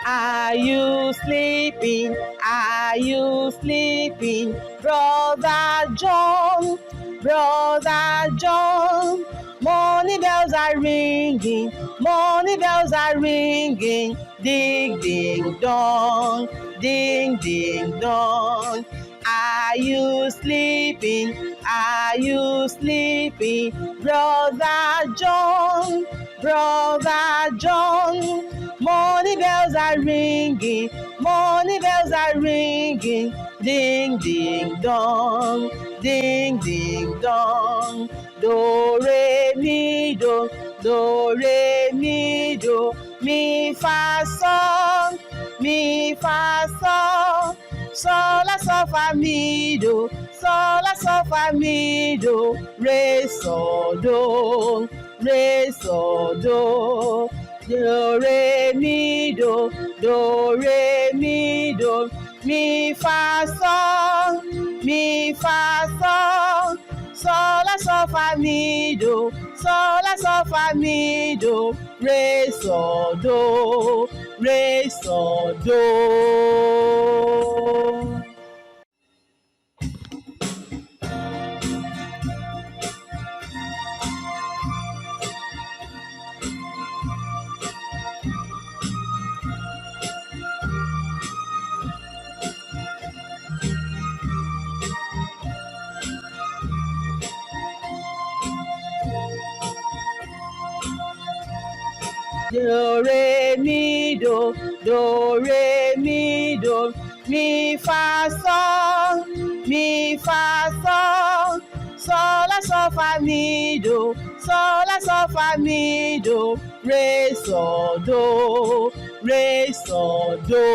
Are you sleeping? Are you sleeping? Brother John, Brother John. Morning bells are ringing, morning bells are ringing. Ding, ding, dong, ding, ding, dong. Are you sleeping? Are you sleeping? Brother John, Brother John. Morning bells are ringing, morning bells are ringing. Ding, ding, dong, ding, ding, dong. Do, re, mi, do, re, mi, do. Mi, fa, sol, mi, fa, sol. Sol, la, sol, fa, mi, do. Sol, la, sol, fa, mi, do. Re, sol, do, re, sol, do. Do, re, mi, do, re, mi, do. Mi, fa, sol, mi, fa, sol. Sol, la, sol, fa, mi, do. Sol, la, sol, fa, mi, do. Re, sol, do, re, sol, do. Do, re, mi, do, re, mi, do. Mi, fa, sol, mi, fa, sol. Sol, la, sol, fa, mi, do. Sol, la, sol, fa, mi, do. Re, sol, do, re, sol, do.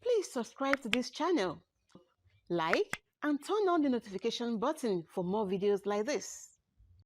Please subscribe to this channel, like, and turn on the notification button for more videos like this.